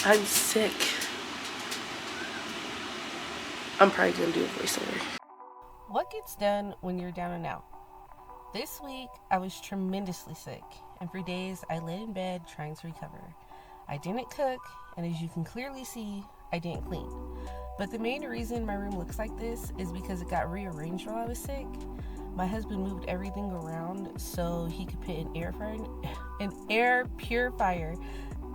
I'm sick. I'm probably gonna do a voiceover. What gets done when you're down and out? This week, I was tremendously sick, and for days I lay in bed trying to recover. I didn't cook, and as you can clearly see, I didn't clean. But the main reason my room looks like this is because it got rearranged while I was sick. My husband moved everything around so he could put an air purifier,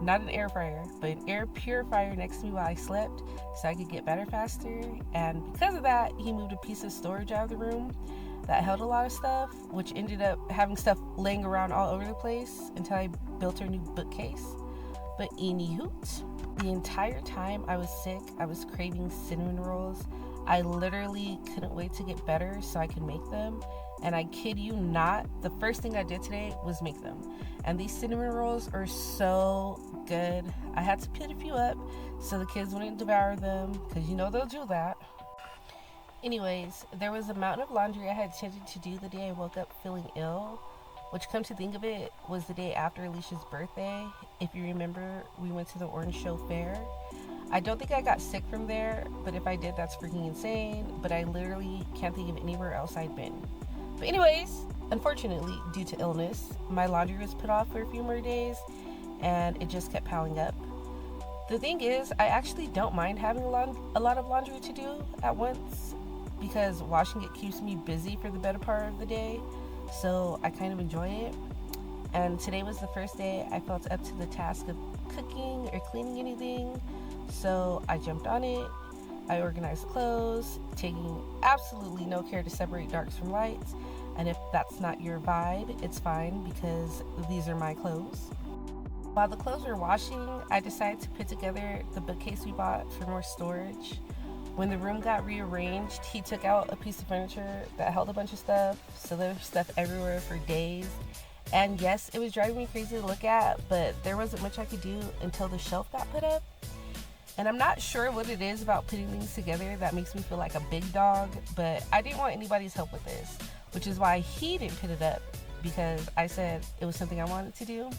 not an air fryer, but an air purifier next to me while I slept so I could get better faster. And because of that, he moved a piece of storage out of the room that held a lot of stuff, which ended up having stuff laying around all over the place until I built our new bookcase. But anywho, the entire time I was sick, I was craving cinnamon rolls. I literally couldn't wait to get better so I could make them. And I kid you not, the first thing I did today was make them. And these cinnamon rolls are so good. I had to put a few up so the kids wouldn't devour them, because you know they'll do that. Anyways, there was a mountain of laundry I had intended to do the day I woke up feeling ill, which, come to think of it, was the day after Alicia's birthday. If you remember, we went to the Orange Show Fair. I don't think I got sick from there, but if I did, that's freaking insane. But I literally can't think of anywhere else I'd been. But anyways, unfortunately, due to illness, my laundry was put off for a few more days, and it just kept piling up. The thing is, I actually don't mind having a lot of laundry to do at once, because washing it keeps me busy for the better part of the day, so I kind of enjoy it. And today was the first day I felt up to the task of cooking or cleaning anything, so I jumped on it. I organized clothes, taking absolutely no care to separate darks from lights, and if that's not your vibe, it's fine because these are my clothes. While the clothes were washing, I decided to put together the bookcase we bought for more storage. When the room got rearranged, he took out a piece of furniture that held a bunch of stuff, so there was stuff everywhere for days. And yes, it was driving me crazy to look at, but there wasn't much I could do until the shelf got put up. And I'm not sure what it is about putting things together that makes me feel like a big dog, but I didn't want anybody's help with this, which is why he didn't put it up, because I said it was something I wanted to do.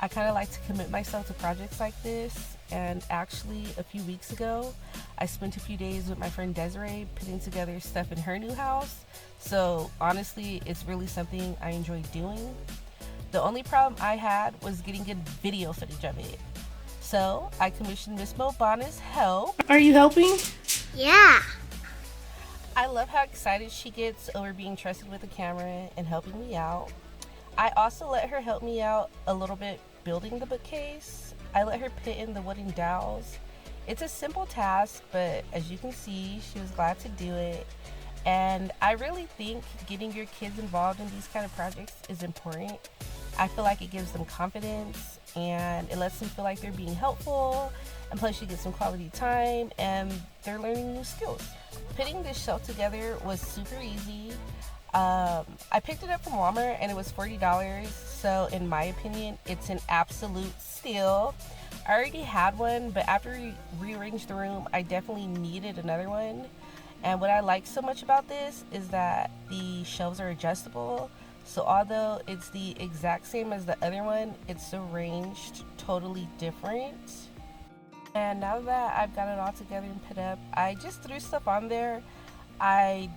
I kind of like to commit myself to projects like this, and actually a few weeks ago, I spent a few days with my friend Desiree putting together stuff in her new house, so honestly, it's really something I enjoy doing. The only problem I had was getting good video footage of it. So I commissioned Miss Mobana's help. Are you helping? Yeah. I love how excited she gets over being trusted with a camera and helping me out. I also let her help me out a little bit building the bookcase. I let her put in the wooden dowels. It's a simple task, but as you can see, she was glad to do it. And I really think getting your kids involved in these kind of projects is important. I feel like it gives them confidence and it lets them feel like they're being helpful, and plus you get some quality time and they're learning new skills. Putting this shelf together was super easy. I picked it up from Walmart and it was $40, so in my opinion it's an absolute steal. I already had one, but after we rearranged the room I definitely needed another one. And what I like so much about this is that the shelves are adjustable. So although it's the exact same as the other one, it's arranged totally different. And now that I've got it all together and put up, I just threw stuff on there. I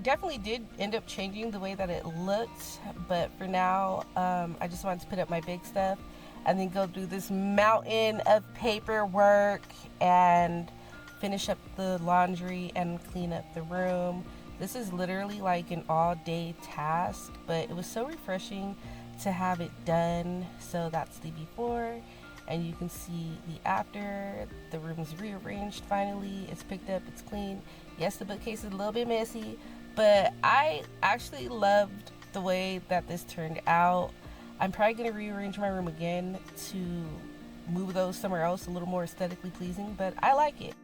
definitely did end up changing the way that it looked, but for now, I just wanted to put up my big stuff and then go through this mountain of paperwork and finish up the laundry and clean up the room. This is literally like an all-day task, but it was so refreshing to have it done. So that's the before, and you can see the after. The room is rearranged finally. It's picked up, it's clean. Yes, the bookcase is a little bit messy, but I actually loved the way that this turned out. I'm probably going to rearrange my room again to move those somewhere else a little more aesthetically pleasing, but I like it.